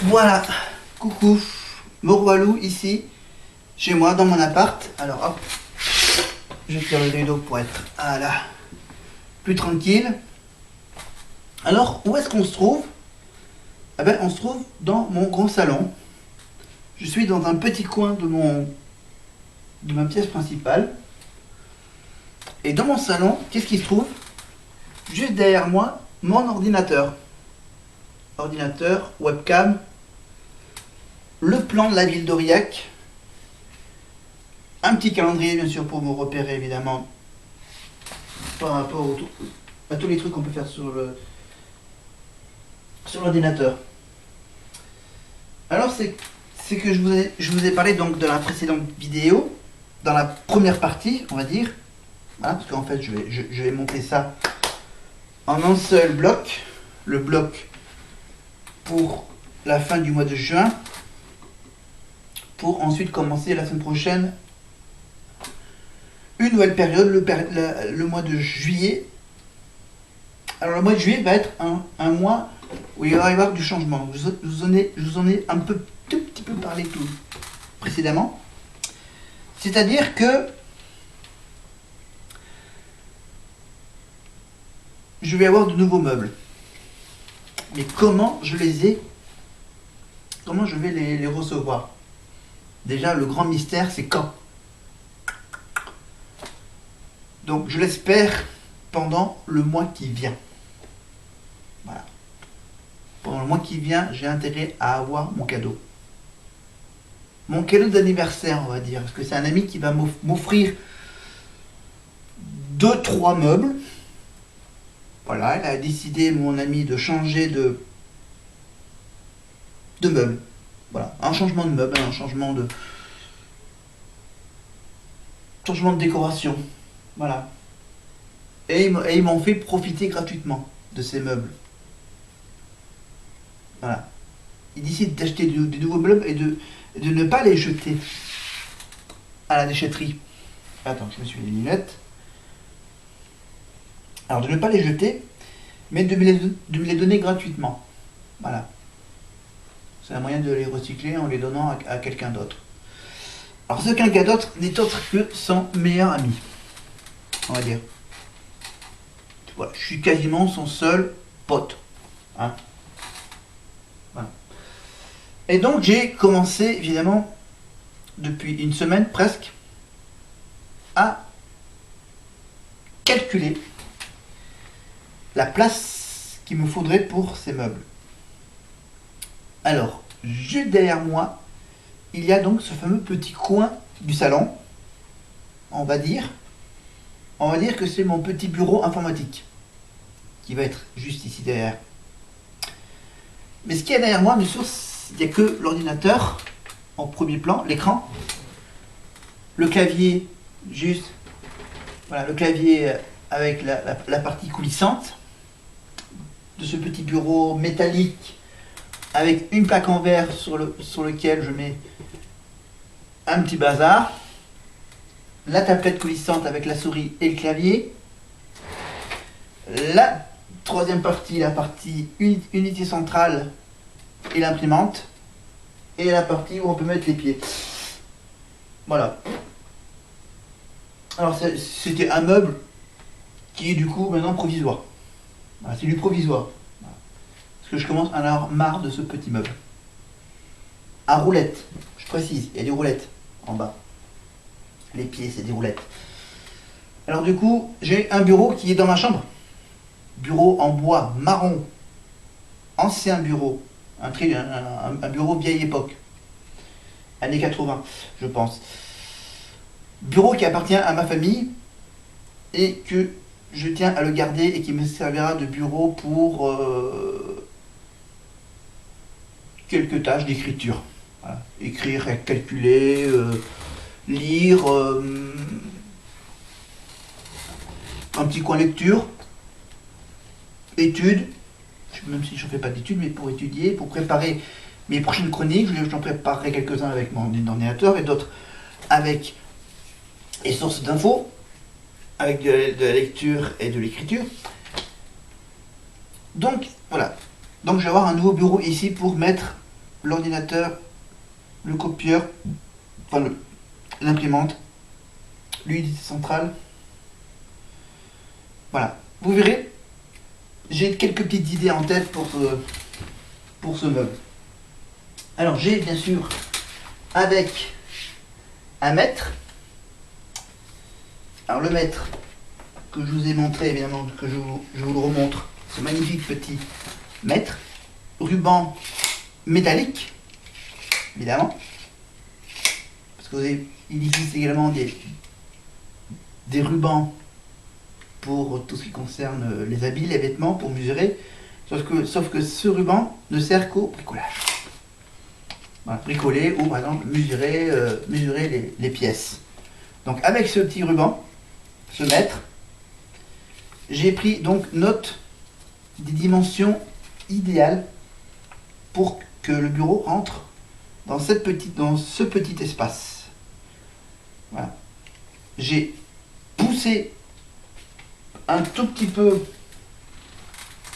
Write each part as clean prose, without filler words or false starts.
Voilà, coucou, Morwalou ici, chez moi, dans mon appart. Alors hop, je tire le rideau pour être plus tranquille. Alors, où est-ce qu'on se trouve? Eh ben, on se trouve dans mon grand salon. Je suis dans un petit coin de ma pièce principale. Et dans mon salon, qu'est-ce qui se trouve? Juste derrière moi, mon ordinateur. Ordinateur, webcam, le plan de la ville d'Aurillac, un petit calendrier bien sûr pour me repérer évidemment par rapport à tous les trucs qu'on peut faire sur l'ordinateur. Alors c'est que je vous ai parlé donc de la précédente vidéo, dans la première partie on va dire, voilà, parce qu'en fait je vais monter ça en un seul bloc, le bloc pour la fin du mois de juin, pour ensuite commencer la semaine prochaine une nouvelle période, le mois de juillet. Alors le mois de juillet va être un mois où il va y avoir du changement. Je vous en ai un tout petit peu parlé tout précédemment. C'est-à-dire que je vais avoir de nouveaux meubles. Mais comment je vais les recevoir? Déjà, le grand mystère, c'est quand. Donc, je l'espère pendant le mois qui vient. Voilà. Pendant le mois qui vient, j'ai intérêt à avoir mon cadeau. Mon cadeau d'anniversaire, on va dire. Parce que c'est un ami qui va m'offrir 2-3 meubles. Voilà, il a décidé, mon ami, de changer de meubles. Voilà, un changement de meubles, un changement de décoration. Voilà. Et ils m'ont fait profiter gratuitement de ces meubles. Voilà. Il décide d'acheter des nouveaux meubles et de ne pas les jeter à la déchetterie. Attends, je me suis mis les lunettes. Alors, de ne pas les jeter, mais de me les donner gratuitement. Voilà. C'est un moyen de les recycler en les donnant à quelqu'un d'autre. Alors, ce quelqu'un d'autre n'est autre que son meilleur ami. On va dire. Voilà, je suis quasiment son seul pote. Hein. Voilà. Et donc, j'ai commencé, évidemment, depuis une semaine presque, à calculer la place qu'il me faudrait pour ces meubles. Alors, juste derrière moi, il y a donc ce fameux petit coin du salon. On va dire que c'est mon petit bureau informatique qui va être juste ici derrière. Mais ce qu'il y a derrière moi, bien sûr, il n'y a que l'ordinateur en premier plan, l'écran, le clavier juste, voilà, le clavier avec la partie coulissante de ce petit bureau métallique avec une plaque en verre sur lequel je mets un petit bazar, la tablette coulissante avec la souris et le clavier, la troisième partie, la partie unité centrale et l'imprimante, et la partie où on peut mettre les pieds. Voilà. Alors c'était un meuble qui est du coup maintenant provisoire. Voilà, c'est du provisoire. Voilà. Parce que je commence à en avoir marre de ce petit meuble. À roulettes, je précise, il y a des roulettes en bas. Les pieds, c'est des roulettes. Alors du coup, j'ai un bureau qui est dans ma chambre. Bureau en bois marron. Ancien bureau. Un bureau vieille époque. Années 80, je pense. Bureau qui appartient à ma famille et que je tiens à le garder et qui me servira de bureau pour quelques tâches d'écriture. Voilà. Écrire, calculer, lire, un petit coin lecture, études, même si je ne fais pas d'études, mais pour étudier, pour préparer mes prochaines chroniques, j'en préparerai quelques-uns avec mon ordinateur et d'autres avec les sources d'infos, avec de la lecture et de l'écriture. Donc voilà, donc je vais avoir un nouveau bureau ici pour mettre l'ordinateur, le copieur, enfin l'imprimante, l'unité centrale. Voilà, vous verrez, j'ai quelques petites idées en tête pour ce meuble. Alors j'ai bien sûr avec un mètre. Alors le mètre que je vous ai montré, évidemment, que je vous le remontre, ce magnifique petit mètre, ruban métallique, évidemment, parce que il existe également des rubans pour tout ce qui concerne les habits, les vêtements, pour mesurer, sauf que ce ruban ne sert qu'au bricolage. Voilà, bricoler ou par exemple mesurer les pièces. Donc avec ce petit ruban, ce mètre, j'ai pris donc note des dimensions idéales pour que le bureau rentre dans ce petit espace. Voilà. J'ai poussé un tout petit peu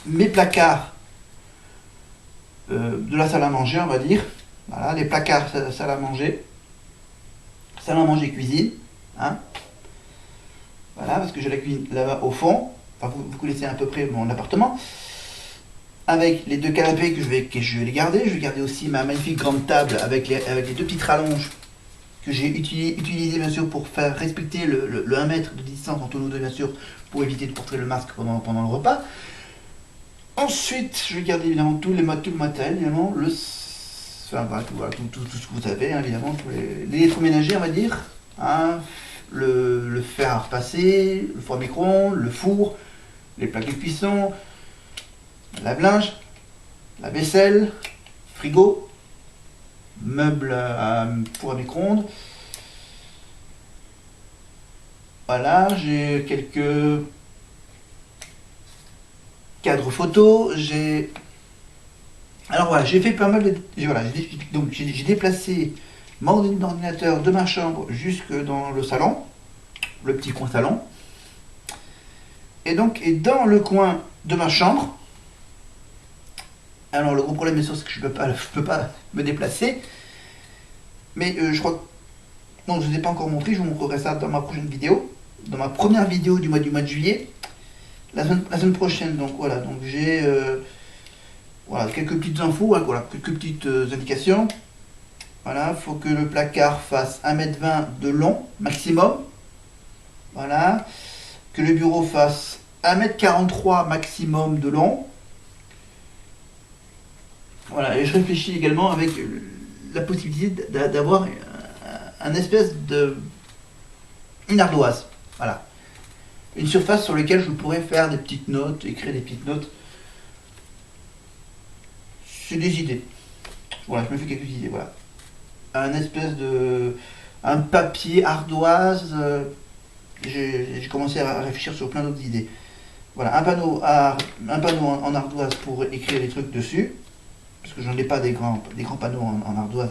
mes placards de la salle à manger, on va dire. Voilà, les placards salle à manger cuisine. Hein. Voilà, parce que j'ai la cuisine là-bas au fond. Enfin, vous connaissez à peu près mon appartement. Avec les deux canapés que je vais les garder. Je vais garder aussi ma magnifique grande table avec les deux petites rallonges que j'ai utilisées bien sûr pour faire respecter le 1 mètre de distance entre nous deux bien sûr, pour éviter de porter le masque pendant le repas. Ensuite, je vais garder évidemment tout le matériel, évidemment, tout ce que vous avez, hein, évidemment, tous les électroménagers, on va dire, hein, le fer à repasser, le four à micro-ondes, le four, les plaques de cuisson, la lave-linge, la vaisselle, frigo, meuble à four à micro-ondes. Voilà, j'ai quelques cadres photos, alors voilà, j'ai fait pas mal donc j'ai déplacé mon ordinateur de ma chambre jusque dans le salon, le petit coin salon. Et dans le coin de ma chambre, alors le gros problème bien sûr c'est que je peux pas me déplacer, mais je crois que non, je ne vous ai pas encore montré, je vous montrerai ça dans ma prochaine vidéo, dans ma première vidéo du mois de juillet, la semaine prochaine. Donc voilà, donc j'ai voilà, quelques petites infos, hein, voilà, quelques petites indications. Voilà, il faut que le placard fasse 1,20 m de long maximum. Voilà, que le bureau fasse 1,43 m maximum de long. Voilà, et je réfléchis également avec la possibilité d'avoir un espèce une ardoise. Voilà, une surface sur laquelle je pourrais faire des petites notes, écrire des petites notes. C'est des idées. Voilà, je me fais quelques idées. Voilà, un papier ardoise. J'ai commencé à réfléchir sur plein d'autres idées. Voilà, un panneau en ardoise pour écrire les trucs dessus, parce que j'en ai pas des grands panneaux en ardoise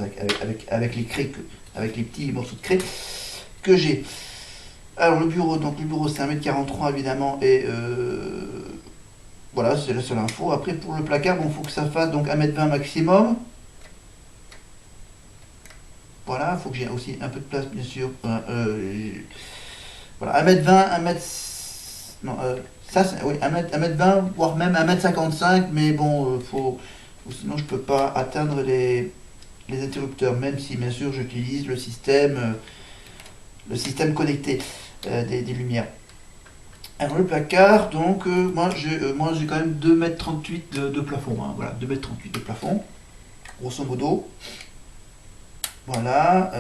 avec les craies, avec les petits morceaux de craie que j'ai. Alors le bureau c'est 1,43 m évidemment, et voilà, c'est la seule info. Après pour le placard, bon, faut que ça fasse donc 1,20 m maximum. Voilà, il faut que j'ai aussi un peu de place bien sûr. Voilà, 1,20 m, 1 m. Non, ça, oui, 1,20 m, voire même 1,55 m, mais bon, sinon je peux pas atteindre les interrupteurs, même si bien sûr j'utilise le système connecté des lumières. Alors le placard, donc moi j'ai quand même 2,38 m de plafond, hein, voilà, 2,38 m de plafond, grosso modo. Voilà,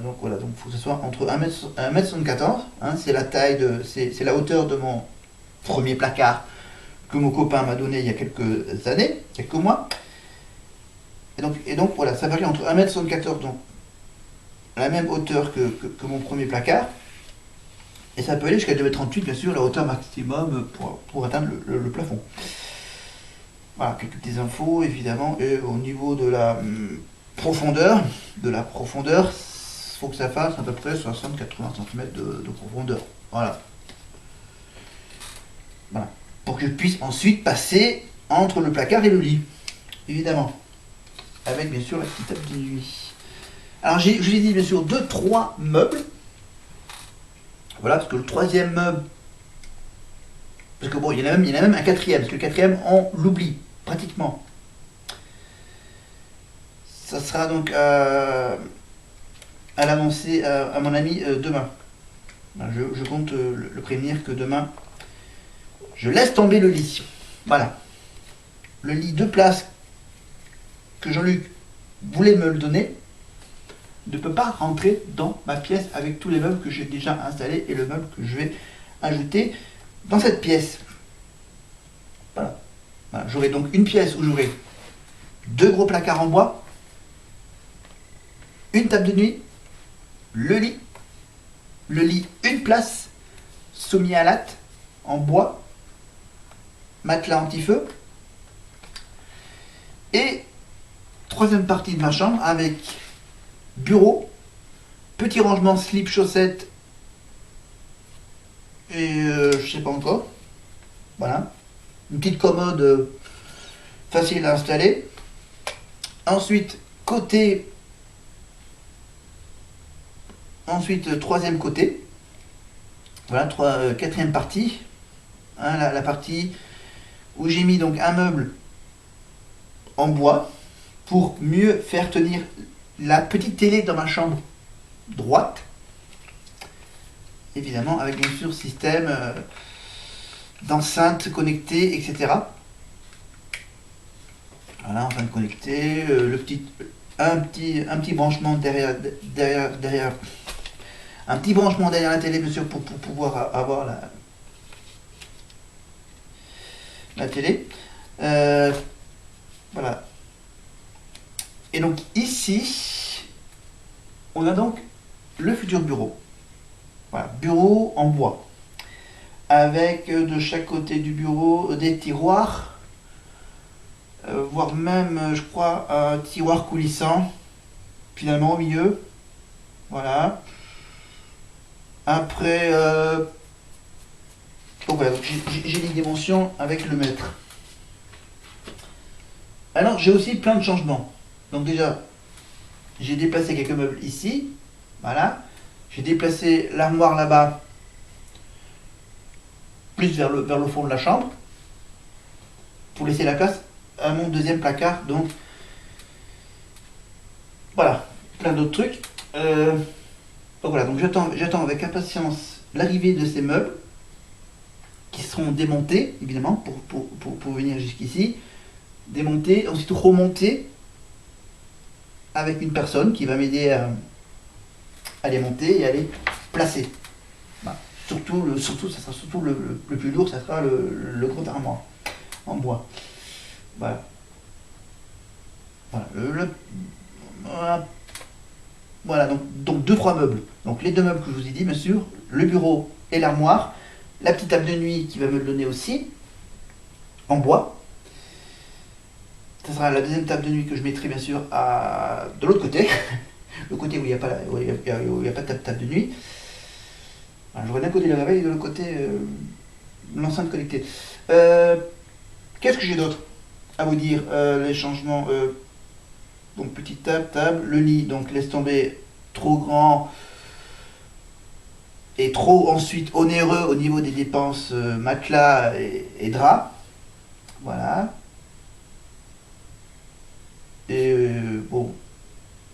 donc il faut que ce soit entre 1,74 m, hein, c'est la taille c'est la hauteur de mon premier placard que mon copain m'a donné il y a quelques années, quelques mois. Et donc voilà, ça varie entre 1,74 m, donc la même hauteur que mon premier placard, et ça peut aller jusqu'à 2,38 m, bien sûr, la hauteur maximum pour atteindre le plafond. Voilà, quelques petites infos évidemment, et au niveau de la profondeur, faut que ça fasse à peu près 60-80 cm de profondeur. Voilà. Voilà. Pour que je puisse ensuite passer entre le placard et le lit. Évidemment. avec bien sûr la petite table de nuit. Alors je vous ai dit bien sûr 2-3 meubles. Voilà, parce que le troisième meuble, parce que bon, il y en a même un quatrième, parce que le quatrième, on l'oublie, pratiquement. Ça sera donc à l'annoncer à mon ami demain. Je compte le prévenir que demain, je laisse tomber le lit. Voilà. Le lit de place que Jean-Luc voulait me le donner ne peut pas rentrer dans ma pièce avec tous les meubles que j'ai déjà installés et le meuble que je vais ajouter dans cette pièce. Voilà. Voilà. J'aurai donc une pièce où j'aurai 2 gros placards en bois, une table de nuit, le lit, une place, sommier à latte en bois, matelas anti-feu, et troisième partie de ma chambre avec bureau, petit rangement slip chaussettes et je sais pas encore. Voilà, une petite commode facile à installer. Ensuite troisième côté. Voilà, quatrième partie. Hein, la partie où j'ai mis donc un meuble en bois pour mieux faire tenir la petite télé dans ma chambre droite. Évidemment, avec bien sûr système d'enceinte connectée, etc. Voilà, enfin connecté, un petit branchement derrière, un petit branchement derrière la télé, bien sûr, pour pouvoir avoir la télé. Voilà. Et donc ici, on a donc le futur bureau. Voilà, bureau en bois. Avec de chaque côté du bureau des tiroirs, voire même, je crois, un tiroir coulissant, finalement au milieu. Voilà. Après, donc voilà, j'ai les dimensions avec le mètre. Alors, j'ai aussi plein de changements. Donc déjà, j'ai déplacé quelques meubles ici. Voilà. J'ai déplacé l'armoire là-bas, plus vers le fond de la chambre, pour laisser la place à mon deuxième placard. Donc, voilà, plein d'autres trucs. Donc voilà, donc j'attends avec impatience l'arrivée de ces meubles, qui seront démontés, évidemment, pour venir jusqu'ici. Démontés, ensuite remontés, avec une personne qui va m'aider à les monter et à les placer. Voilà. Ça sera surtout le plus lourd, ça sera le grand armoire en bois. Voilà. Voilà, voilà, donc 2-3 meubles. Donc les 2 meubles que je vous ai dit, bien sûr, le bureau et l'armoire, la petite table de nuit qui va me le donner aussi, en bois. Ça sera la deuxième table de nuit que je mettrai bien sûr de l'autre côté, le côté où il n'y a pas de table de nuit. J'aurai d'un côté le réveil et de l'autre côté l'enceinte connectée. Qu'est-ce que j'ai d'autre à vous dire? Les changements, donc petite table, le lit, donc laisse tomber, trop grand et trop ensuite onéreux au niveau des dépenses matelas et draps. Voilà. Et bon,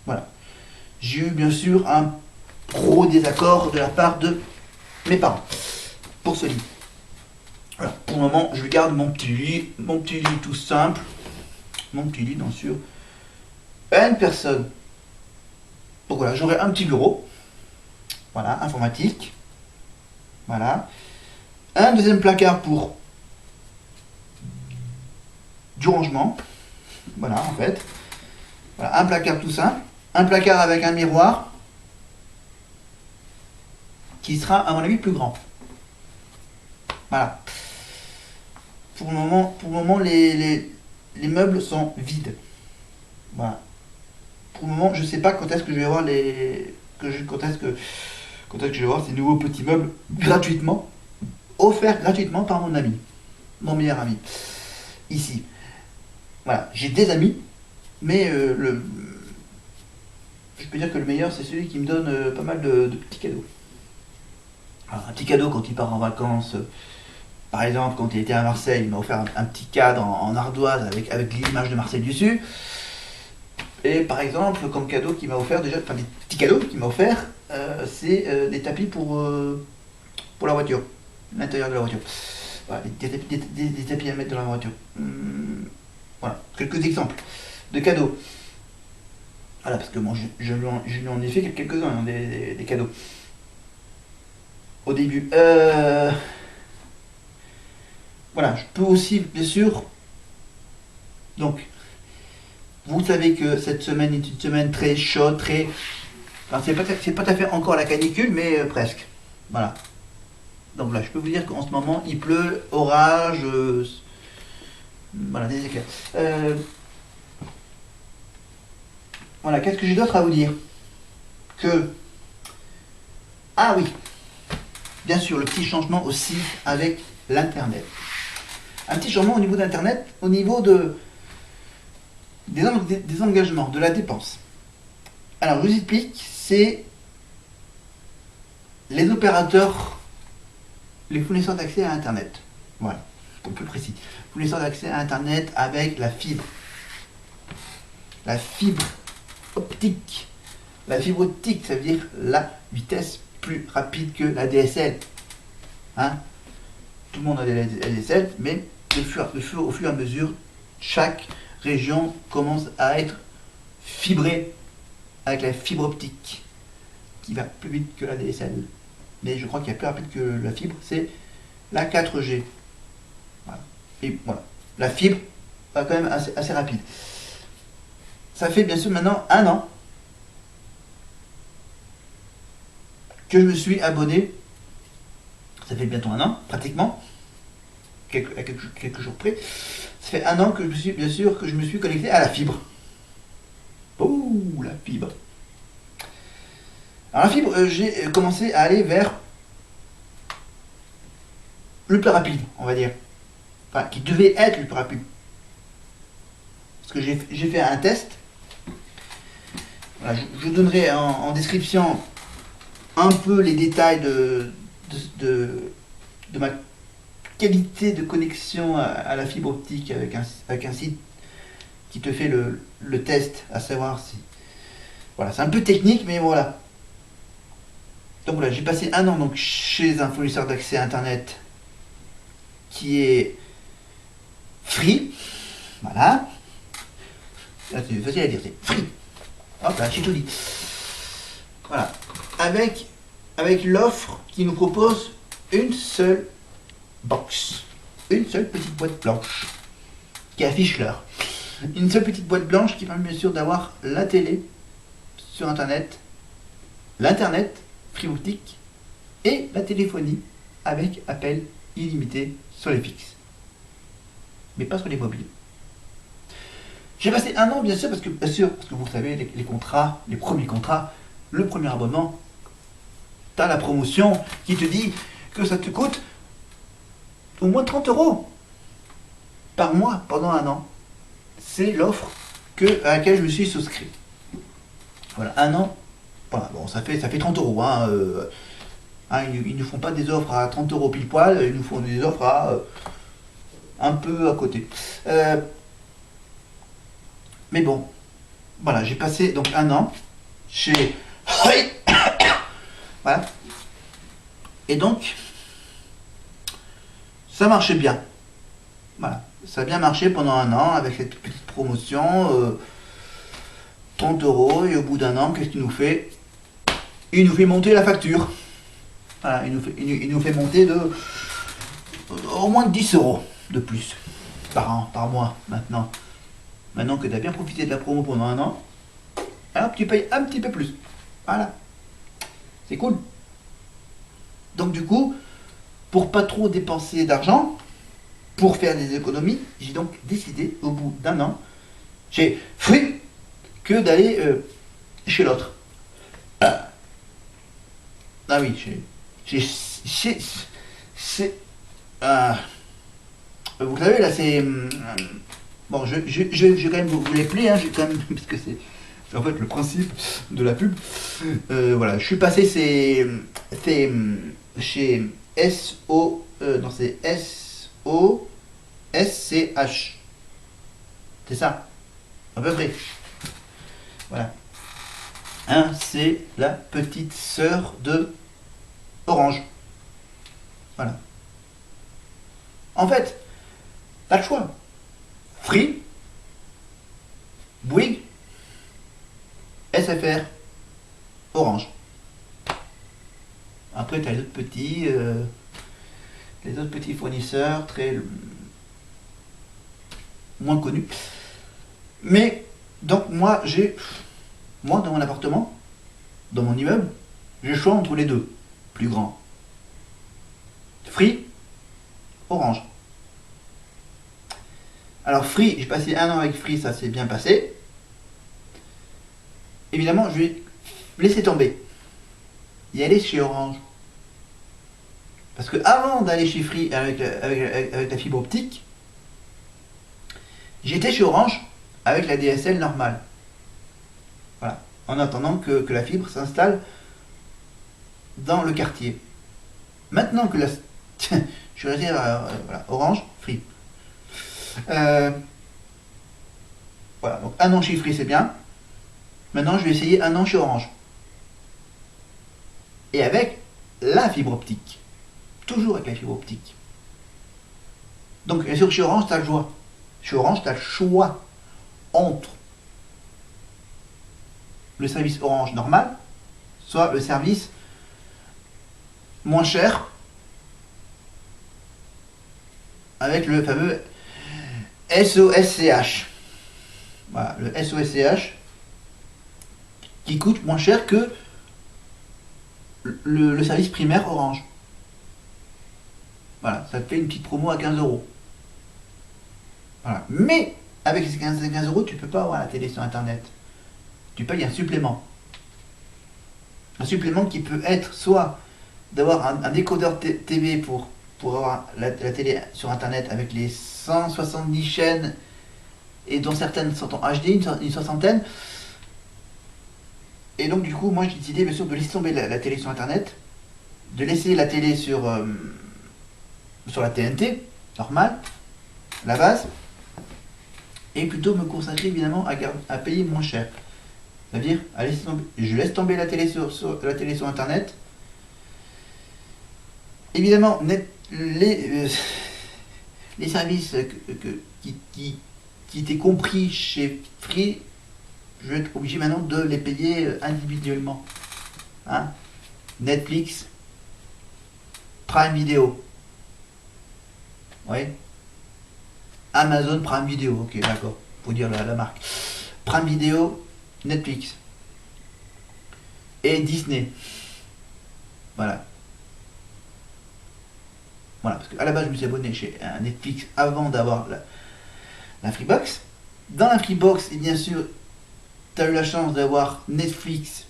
voilà. J'ai eu bien sûr un gros désaccord de la part de mes parents pour ce lit. Voilà. Pour le moment, je garde mon petit lit tout simple, mon petit lit bien sûr. Une personne. Donc voilà, j'aurai un petit bureau, voilà, informatique, voilà. Un deuxième placard pour du rangement, voilà en fait. Voilà, un placard tout simple, un placard avec un miroir qui sera à mon avis plus grand. Voilà. Pour le moment les meubles sont vides. Voilà. Pour le moment, je ne sais pas quand est-ce que je vais avoir quand est-ce que je vais avoir ces nouveaux petits meubles gratuitement, offerts gratuitement par mon meilleur ami, ici. Voilà, j'ai des amis Mais je peux dire que le meilleur, c'est celui qui me donne pas mal de petits cadeaux. Alors, un petit cadeau quand il part en vacances. Par exemple, quand il était à Marseille, il m'a offert un petit cadre en ardoise avec l'image de Marseille dessus. Et par exemple, comme cadeau qu'il m'a offert déjà, enfin des petits cadeaux qu'il m'a offert, c'est des tapis pour la voiture, l'intérieur de la voiture. Voilà, des tapis à mettre dans la voiture. Voilà, quelques exemples de cadeaux. Voilà, parce que bon, je lui en ai fait quelques-uns, hein, des cadeaux. Au début. Voilà, je peux aussi, bien sûr. Donc, vous savez que cette semaine est une semaine très chaude, très. Enfin, c'est pas tout à fait encore la canicule, mais presque. Voilà. Donc là, je peux vous dire qu'en ce moment, il pleut, orage, voilà, des éclairs. Voilà, qu'est-ce que j'ai d'autre à vous dire? Que. Ah oui, bien sûr, le petit changement aussi avec l'Internet. Un petit changement au niveau d'Internet, au niveau des engagements, de la dépense. Alors, je vous explique, c'est les opérateurs, les fournisseurs d'accès à Internet. Voilà, pour plus précis. Fournisseurs d'accès à Internet avec la fibre. La fibre optique. La fibre optique, ça veut dire la vitesse plus rapide que la DSL. Hein? Tout le monde a des DSL, mais au fur et à mesure, chaque région commence à être fibrée avec la fibre optique, qui va plus vite que la DSL. Mais je crois qu'il y a plus rapide que la fibre, c'est la 4G. Voilà. Et voilà. La fibre va quand même assez rapide. Ça fait bien sûr maintenant un an que je me suis abonné. Ça fait bientôt un an, pratiquement, quelques jours près. Ça fait un an que je me suis connecté à la fibre. Oh, la fibre. Alors la fibre, j'ai commencé à aller vers le plus rapide, on va dire. Enfin, qui devait être le plus rapide. Parce que j'ai fait un test. Voilà, je vous donnerai en description un peu les détails de ma qualité de connexion à la fibre optique avec un site qui te fait le test, à savoir si. Voilà, c'est un peu technique, mais voilà. Donc voilà, j'ai passé un an donc, chez un fournisseur d'accès à Internet qui est free. Voilà. Là, c'est facile à dire, c'est free. Hop là, j'ai tout dit. Voilà. Avec l'offre qui nous propose une seule box. Une seule petite boîte blanche qui affiche l'heure. Une seule petite boîte blanche qui permet bien sûr d'avoir la télé sur Internet, l'Internet fibre optique et la téléphonie avec appel illimité sur les fixes. Mais pas sur les mobiles. J'ai passé un an bien sûr parce que vous savez les contrats, les premiers contrats, le premier abonnement, t'as la promotion qui te dit que ça te coûte au moins 30 € par mois pendant un an. C'est l'offre à laquelle je me suis souscrit. Voilà, un an. Voilà, bon, ça fait 30 €. Ils ne font pas des offres à 30 € pile poil, ils nous font des offres à un peu à côté. Mais bon, voilà, j'ai passé donc un an chez. Voilà. Et donc, ça marchait bien. Voilà. Ça a bien marché pendant un an avec cette petite promotion. 30 € et au bout d'un an, qu'est-ce qu'il nous fait? Il nous fait monter la facture. Voilà, il nous fait monter de au moins de 10 € de plus par an, par mois maintenant. Maintenant que tu as bien profité de la promo pendant un an, alors tu payes un petit peu plus. Voilà. C'est cool. Donc du coup, pour pas trop dépenser d'argent, pour faire des économies, j'ai donc décidé au bout d'un an, j'ai fait que d'aller chez l'autre. Ah oui, c'est vous savez là, c'est Bon, je vais quand même vous les plaire, hein, quand même, parce que c'est en fait le principe de la pub. Voilà, je suis passé c'est chez SO, non c'est SOSCH. C'est ça, à peu près. Voilà. Hein, c'est la petite sœur de Orange. Voilà. En fait, t'as le choix. Free, Bouygues, SFR, Orange. Après, t'as les autres petits fournisseurs très moins connus. Mais donc moi dans mon appartement, dans mon immeuble, j'ai le choix entre les deux plus grands. Free, Orange. Alors Free, j'ai passé un an avec Free, ça s'est bien passé. Évidemment, je vais laisser tomber. Y aller chez Orange. Parce que avant d'aller chez Free avec la fibre optique, j'étais chez Orange avec la DSL normale. Voilà. En attendant que la fibre s'installe dans le quartier. Maintenant que je suis resté voilà, Orange, Free. Voilà, donc un an chez Free c'est bien. Maintenant je vais essayer un an chez Orange. Et avec la fibre optique. Toujours avec la fibre optique. Donc bien sûr chez Orange tu as le choix. Chez Orange tu as le choix entre le service Orange normal, soit le service moins cher avec le fameux SOSCH. Voilà, le SOSCH qui coûte moins cher que le service primaire Orange. Voilà, ça te fait une petite promo à 15 euros. Voilà. Mais avec ces 15 euros, tu peux pas avoir la télé sur internet. Tu payes un supplément. Un supplément qui peut être soit d'avoir un décodeur TV pour avoir la télé sur internet avec les 170 chaînes et dont certaines sont en HD, une soixantaine. Et donc du coup, moi j'ai décidé bien sûr de laisser tomber la télé sur internet, de laisser la télé sur la TNT, normale, la base, et plutôt me consacrer évidemment à payer moins cher. C'est-à-dire, je laisse tomber la télé sur internet. Évidemment, les services qui étaient compris chez Free, je vais être obligé maintenant de les payer individuellement. Hein? Netflix, Prime Video. Oui. Amazon Prime Video, ok, d'accord. Faut dire la marque. Prime Video, Netflix. Et Disney. Voilà. Voilà, parce qu'à la base, je me suis abonné chez Netflix avant d'avoir la Freebox. Dans la Freebox, et bien sûr, tu as eu la chance d'avoir Netflix,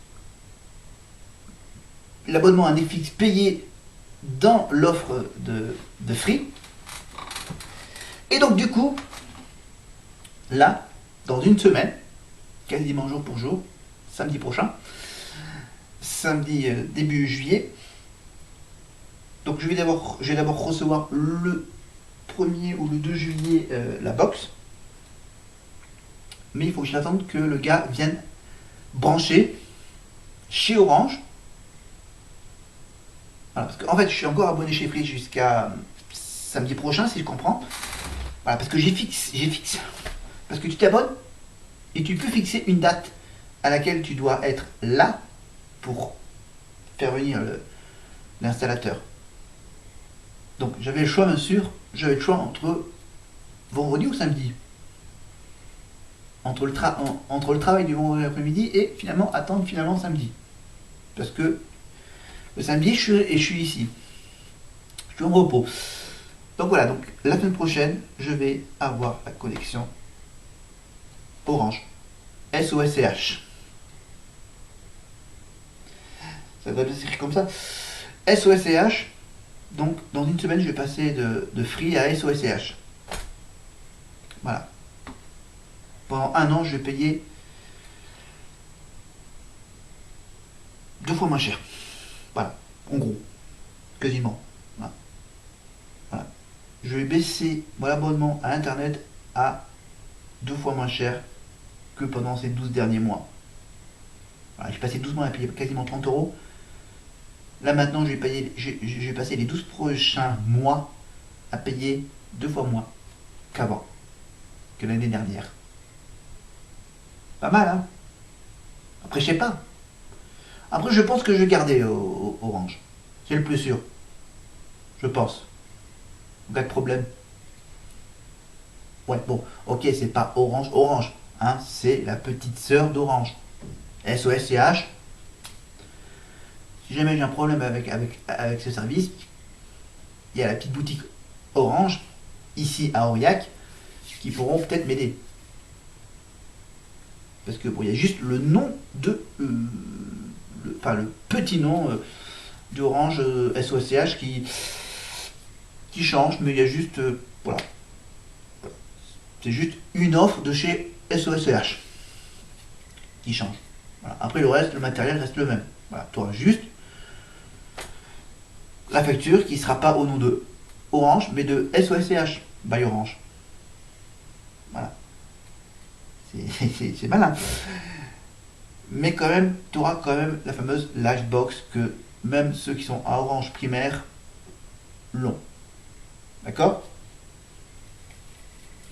l'abonnement à Netflix payé dans l'offre de Free. Et donc, du coup, là, dans une semaine, quasiment jour pour jour, samedi prochain, samedi début juillet, donc je vais d'abord recevoir le 1er ou le 2 juillet la box. Mais il faut que j'attende que le gars vienne brancher chez Orange. Voilà, parce qu'en fait, je suis encore abonné chez Free jusqu'à samedi prochain, si je comprends. Voilà, parce que j'ai fixe. Parce que tu t'abonnes et tu peux fixer une date à laquelle tu dois être là pour faire venir l'installateur. Donc j'avais le choix, bien sûr, entre vendredi ou samedi. Entre le travail du vendredi après-midi et finalement attendre samedi. Parce que le samedi, je suis ici. Je suis en repos. Donc voilà, donc la semaine prochaine, je vais avoir la connexion Orange. SOSCH. Ça doit bien s'écrire comme ça. SOSCH. Donc dans une semaine, je vais passer de Free à SOSCH. Voilà. pendant un an, je vais payer 2 fois moins cher. Voilà, en gros, quasiment. Voilà. Voilà. Je vais baisser mon abonnement à Internet à 2 fois moins cher que pendant ces 12 derniers mois. Voilà, j'ai passé 12 mois à payer quasiment 30 euros. Là maintenant, je vais passer les 12 prochains mois à payer 2 fois moins qu'avant, que l'année dernière. Pas mal, hein? Après, je sais pas. Après, je pense que je vais garder Orange. C'est le plus sûr. Je pense. En cas de problème. Ouais, bon, ok, c'est pas Orange, hein, c'est la petite sœur d'Orange. SOSCH. Si jamais j'ai un problème avec ce service, il y a la petite boutique Orange, ici à Aurillac, qui pourront peut-être m'aider. Parce que bon, il y a juste le nom de. Le petit nom d'Orange SOSCH qui change, mais il y a juste. Voilà. C'est juste une offre de chez SOSCH qui change. Voilà. Après le reste, le matériel reste le même. Voilà. Tu auras juste la facture qui ne sera pas au nom de Orange, mais de SOSCH by Orange. Voilà. C'est malin. Mais quand même, tu auras quand même la fameuse Livebox que même ceux qui sont à Orange primaire l'ont. D'accord?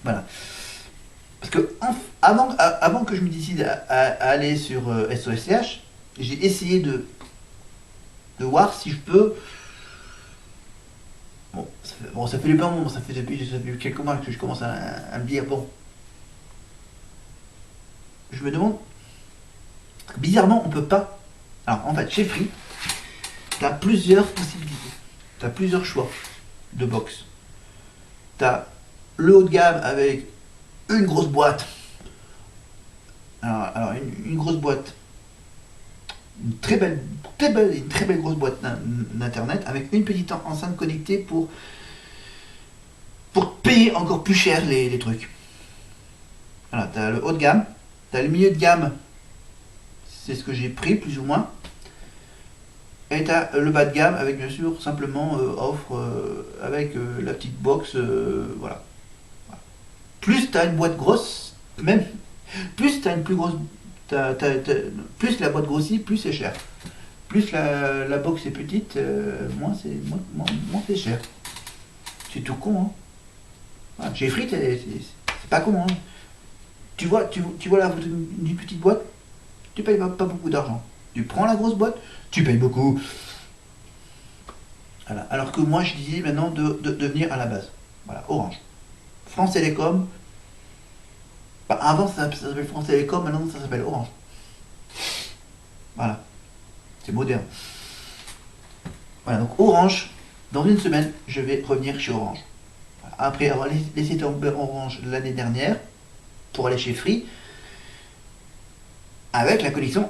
Voilà. Parce que avant que je me décide à aller sur SOSCH, j'ai essayé de voir si je peux. Bon, ça fait du bon moment, ça fait depuis quelques mois que je commence à me dire, bon, je me demande, bizarrement, on peut pas. Alors, en fait, chez Free, tu as plusieurs possibilités, tu as plusieurs choix de box. Tu as le haut de gamme avec une grosse boîte. Alors une grosse boîte, une très belle grosse boîte d'internet avec une petite enceinte connectée pour payer encore plus cher les trucs. Voilà, tu as le haut de gamme, tu as le milieu de gamme, c'est ce que j'ai pris plus ou moins. Et tu as le bas de gamme avec bien sûr simplement offre avec la petite box, voilà. Plus tu as une boîte grosse, même plus tu as une plus grosse, plus la boîte grossit, plus c'est cher. Plus la box est petite, moins c'est cher. C'est tout con, hein. Voilà. Chez Free, c'est pas con, hein. Tu vois la photo d'une petite boîte, tu payes pas beaucoup d'argent. Tu prends la grosse boîte, tu payes beaucoup. Voilà. Alors que moi, je disais maintenant de venir à la base. Voilà, Orange. France Télécom. Bah, avant, ça s'appelait France Télécom, maintenant, ça s'appelle Orange. Voilà. C'est moderne. Voilà, donc Orange, dans une semaine, je vais revenir chez Orange. Voilà. Après avoir laissé tomber Orange l'année dernière, pour aller chez Free, avec la connexion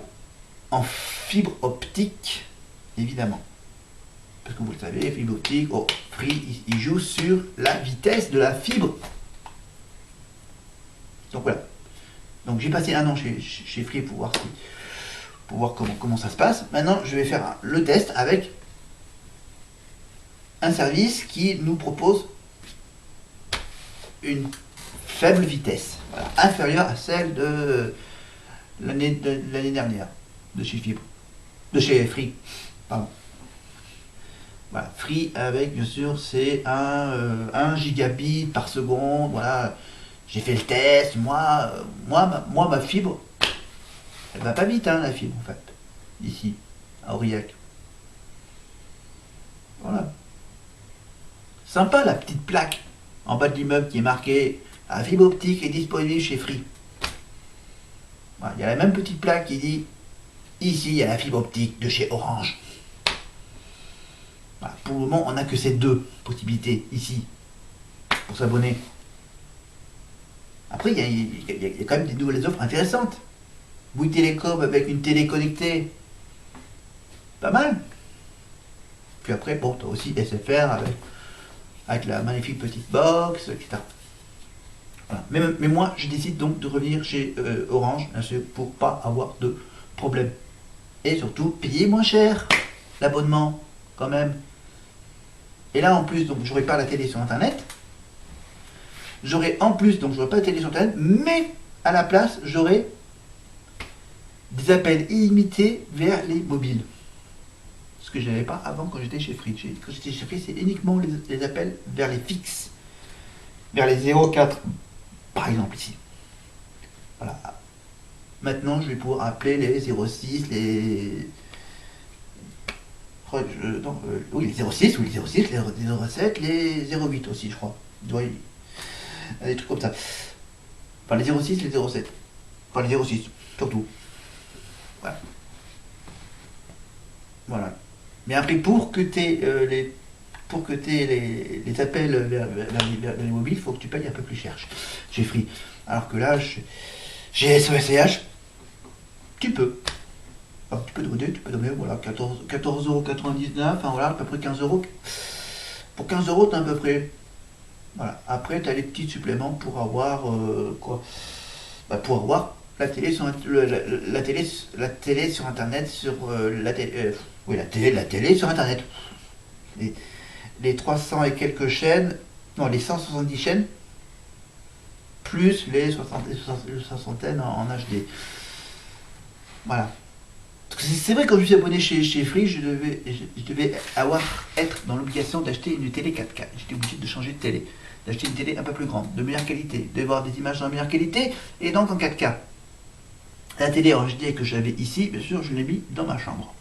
en fibre optique, évidemment. Parce que vous le savez, fibre optique, Free, il joue sur la vitesse de la fibre. Donc voilà. Donc j'ai passé un an chez Free pour voir comment ça se passe. Maintenant, je vais faire le test avec un service qui nous propose une faible vitesse, voilà, inférieure à celle de l'année dernière, de chez Fibre, de chez Free, pardon. Voilà, Free avec bien sûr c'est 1 gigabit par seconde, voilà. J'ai fait le test, moi ma fibre, elle va pas vite, hein, la fibre en fait, ici, à Aurillac. Voilà. Sympa la petite plaque en bas de l'immeuble qui est marquée la fibre optique est disponible chez Free. Voilà, il y a la même petite plaque qui dit ici il y a la fibre optique de chez Orange. Voilà, pour le moment on n'a que ces deux possibilités ici pour s'abonner. Après il y a quand même des nouvelles offres intéressantes. Bouygues Télécom avec une télé connectée, pas mal. Puis après bon, tu as aussi SFR avec la magnifique petite box, etc. Voilà. Mais moi, je décide donc de revenir chez Orange, bien sûr, pour pas avoir de problème. Et surtout, payer moins cher l'abonnement, quand même. Et là, en plus, donc, j'aurai pas la télé sur Internet. J'aurai en plus, donc, j'aurai pas la télé sur Internet, mais à la place, j'aurai des appels illimités vers les mobiles. Ce que je n'avais pas avant quand j'étais chez Free. Quand j'étais chez Free, c'est uniquement les appels vers les fixes. Vers les 04, par exemple, ici. Voilà. Maintenant, je vais pouvoir appeler les 06, les... oui, les 06, oui, les 06, les 07, les 08 aussi, je crois. Il doit y avoir des trucs comme ça. Enfin, les 06, les 07. Enfin, les 06, surtout. Voilà. Voilà. Mais après, pour que tu aies les appels vers les mobiles, il faut que tu payes un peu plus cher chez Free. Alors que là, j'ai SESH, tu peux. Alors, tu peux donner voilà, 14,99€, enfin voilà, à peu près 15€. Pour 15€, t'as à peu près. Voilà. Après, tu as les petits suppléments pour avoir quoi pour avoir la télé sur la télé sur internet sur oui, la télé sur internet. Les 300 et quelques chaînes, non, les 170 chaînes plus les 60 en HD. Voilà. C'est vrai, quand je me suis abonné chez Free, je devais être dans l'obligation d'acheter une télé 4K. J'étais obligé de changer de télé, d'acheter une télé un peu plus grande, de meilleure qualité, de voir des images en meilleure qualité, et donc en 4K. La télé en HD que j'avais ici, bien sûr, je l'ai mis dans ma chambre.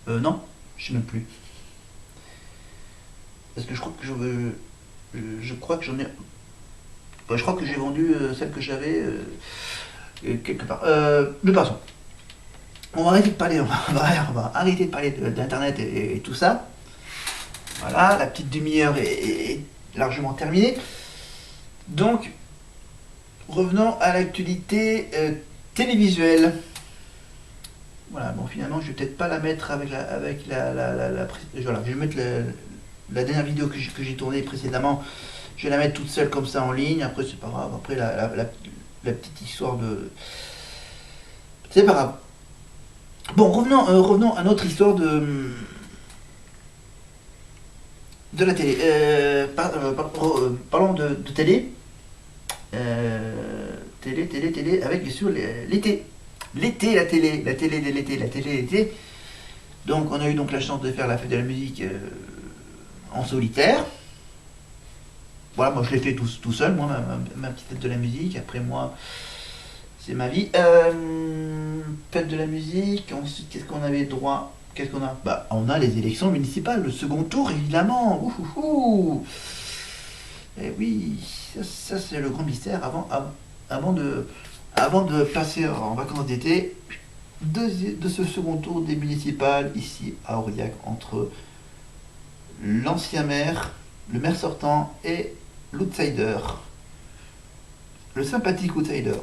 Non, je sais même plus. Parce que je crois que j'en ai... je crois que j'ai vendu celle que j'avais quelque part. Mais passons. On va arrêter de parler, on va arrêter de parler d'internet et tout ça. Voilà, la petite demi-heure est largement terminée. Donc, revenons à l'actualité télévisuelle. Voilà, bon, finalement, je vais peut-être pas la mettre avec voilà, je vais mettre la dernière vidéo que j'ai tournée précédemment. Je vais la mettre toute seule comme ça en ligne. Après, c'est pas grave. Après, la petite histoire de... C'est pas grave. Bon, revenons à notre histoire de la télé. Parlons de télé. Télé, avec bien sûr l'été. L'été, la télé de l'été. Donc, on a eu donc la chance de faire la fête de la musique en solitaire. Voilà, moi je l'ai fait tout seul, moi, ma petite fête de la musique. Après, moi, c'est ma vie. Fête de la musique. Ensuite, qu'est-ce qu'on avait droit? Qu'est-ce qu'on a? Bah, on a les élections municipales, le second tour, évidemment. Ouh. Et oui, ça c'est le grand mystère avant de passer en vacances d'été, de ce second tour des municipales ici à Aurillac, entre l'ancien maire, le maire sortant et l'outsider, le sympathique outsider.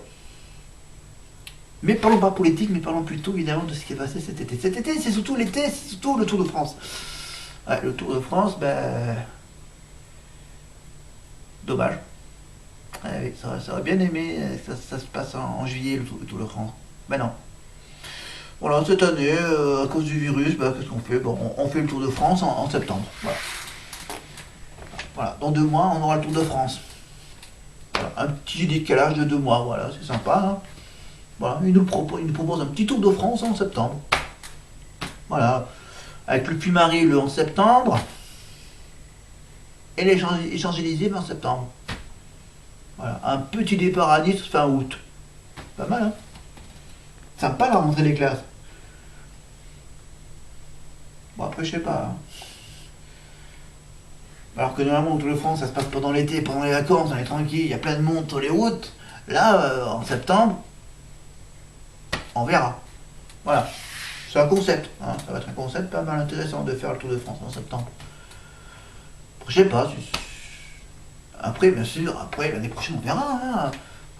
Mais parlons pas politique, mais parlons plutôt évidemment de ce qui est passé cet été. Cet été, c'est surtout l'été, c'est surtout le Tour de France. Ouais, le Tour de France, dommage. Ouais, ça aurait bien aimé, ça se passe en juillet, le Tour de France. Ben non. Voilà, cette année, à cause du virus, qu'est-ce qu'on fait? Bon, on fait le Tour de France en septembre. Voilà, dans 2 mois, on aura le Tour de France. Voilà, un petit décalage de 2 mois, voilà, c'est sympa. Hein. Voilà, il nous propose un petit Tour de France en septembre. Voilà, avec le Puy-Marie le 11 septembre et les Champs-Élysées en septembre. Voilà, un petit départ à Nice fin août. Pas mal, hein? Sympa la rentrée des classes. Bon, après, je sais pas. Hein. Alors que normalement, le Tour de France, ça se passe pendant l'été, pendant les vacances, on est tranquille, il y a plein de monde sur les routes. Là, en septembre, on verra. Voilà. C'est un concept. Hein. Ça va être un concept pas mal intéressant de faire le Tour de France en septembre. Après, je sais pas. Après, bien sûr, après, l'année prochaine, on verra. Hein.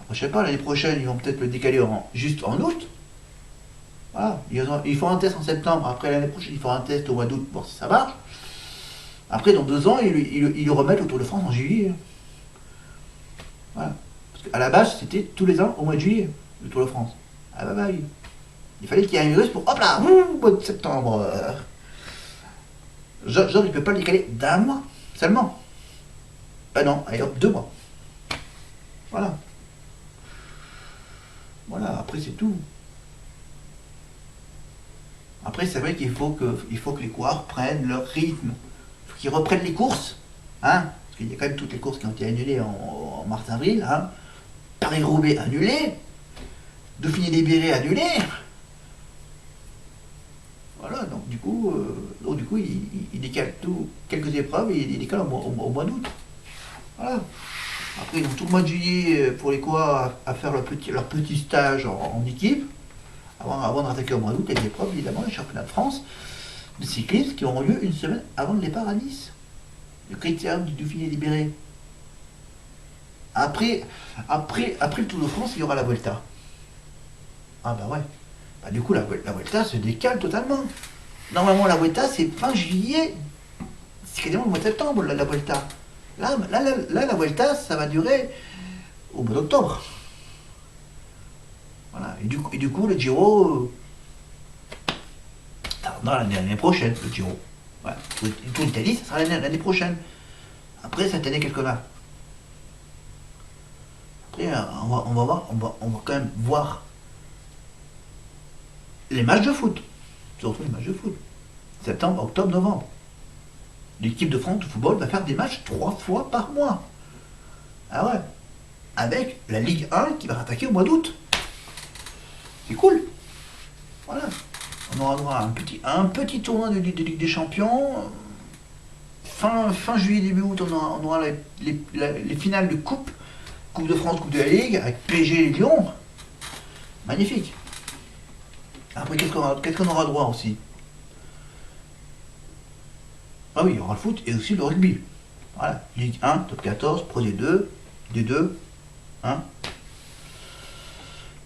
Après, je sais pas, l'année prochaine, ils vont peut-être le décaler juste en août. Voilà. Ils font un test en septembre. Après, l'année prochaine, ils font un test au mois d'août pour voir si ça marche. Après, dans 2 ans, ils le remettent au Tour de France en juillet. Parce qu'à la base, c'était tous les ans au mois de juillet, le Tour de France. Ah bah oui. Il fallait qu'il y ait un virus pour, hop là, mois de septembre. Genre, il ne peut pas le décaler d'un mois seulement. Ben non, allez hop, 2 mois. Voilà. Voilà, après c'est tout. Après, c'est vrai qu'il faut que les coureurs prennent leur rythme. Il faut qu'ils reprennent les courses. Hein, parce qu'il y a quand même toutes les courses qui ont été annulées en mars-avril. Hein. Paris-Roubaix annulé. Dauphiné-Libéré annulé. Voilà, donc du coup, il décale tout, quelques épreuves et il décale au mois d'août. Voilà. Après, ils ont tout le mois de juillet pour les coureurs à faire leur petit stage en équipe, avant d'attaquer au mois d'août les épreuves, évidemment, les championnats de France de cyclisme qui auront lieu une semaine avant le départ à Nice. Le critérium du Dauphiné libéré. Après le Tour de France, il y aura la Vuelta. Ah bah ouais. Bah, du coup, la Vuelta se décale totalement. Normalement, la Vuelta, c'est fin juillet. C'est quasiment le mois de septembre, la Vuelta. Là, la Vuelta, ça va durer au mois d'octobre. Voilà. Et du coup, le Giro, dans l'année prochaine, le Giro. Voilà. Le Tour d'Italie, ça sera l'année prochaine. Après, cette année, quelque part. Après, on va quand même voir les matchs de foot. Surtout les matchs de foot. Septembre, octobre, novembre. L'équipe de France de football va faire des matchs 3 fois par mois. Ah ouais. Avec la Ligue 1 qui va attaquer au mois d'août. C'est cool. Voilà. On aura droit à un petit tournoi de Ligue des Champions. Fin juillet, début août, on aura les finales de Coupe de France, Coupe de la Ligue, avec PSG et Lyon. Magnifique. Après, qu'est-ce qu'on aura droit aussi? Ah oui, il y aura le foot et aussi le rugby. Voilà, Ligue 1, top 14, Pro D2, D2, hein.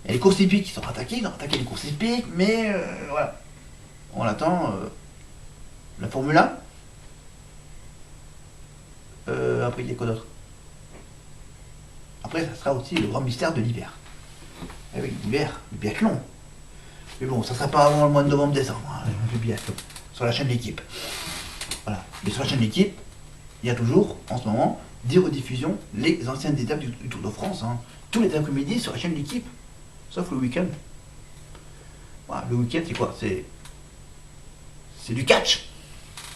Il y a les courses hippiques qui sont attaquées, ils ont attaqué les courses hippiques, mais voilà. On attend la Formule 1. Après, il y a quoi d'autre? Après, ça sera aussi le grand mystère de l'hiver. Eh oui, l'hiver, le biathlon. Mais bon, ça ne sera pas avant le mois de novembre-décembre, hein, le biathlon, sur la chaîne L'équipe. Voilà. Mais sur la chaîne L'équipe, il y a toujours, en ce moment, des rediffusions, les anciennes étapes du Tour de France, hein, tous les après-midi sur la chaîne L'équipe, sauf le week-end. Voilà, le week-end, c'est quoi? C'est du catch.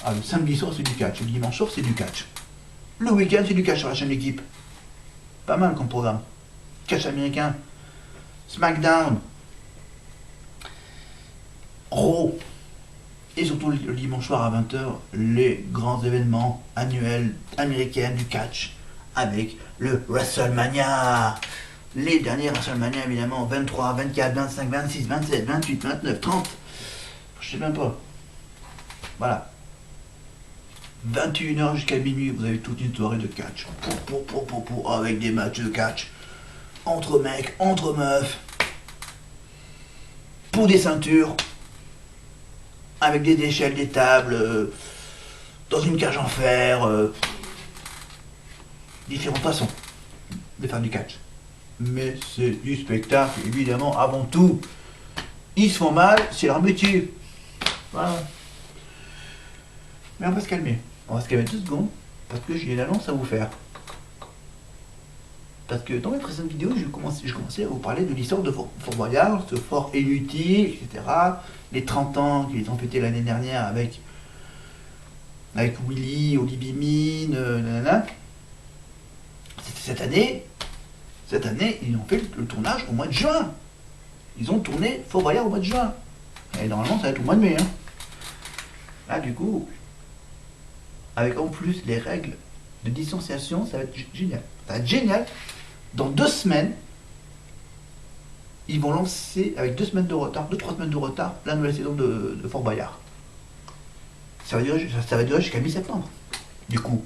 Ah, le samedi soir, c'est du catch. Le dimanche soir, c'est du catch. Le week-end, c'est du catch sur la chaîne L'équipe. Pas mal comme programme. Catch américain, SmackDown, Raw, et surtout le dimanche soir à 20h, les grands événements annuels américains du catch avec le WrestleMania. Les derniers WrestleMania, évidemment, 23, 24, 25, 26, 27, 28, 29, 30. Je sais même pas. Voilà. 21h jusqu'à minuit, vous avez toute une soirée de catch. Avec des matchs de catch. Entre mecs, entre meufs. Pour des ceintures. Avec des échelles, des tables. Dans une cage en fer. Différentes façons de faire du catch. Mais c'est du spectacle, évidemment, avant tout. Ils se font mal, c'est leur métier. Voilà. Mais on va se calmer. On va se calmer 2 secondes, parce que j'ai une annonce à vous faire. Parce que dans mes précédentes vidéos, je commençais à vous parler de l'histoire de Fort Boyard, ce fort inutile, etc. Les 30 ans qu'ils ont fêté l'année dernière avec Willy, Olivier Mine, nanana. Cette année, ils ont fait le tournage au mois de juin. Ils ont tourné Fort Boyard au mois de juin. Et normalement, ça va être au mois de mai. Hein. Là, du coup, avec en plus les règles de distanciation, ça va être génial. Ça va être génial. Dans 2 semaines, ils vont lancer, avec 2 semaines de retard, 2-3 semaines de retard, la nouvelle saison de Fort Boyard. Ça va durer jusqu'à mi-septembre. Du coup,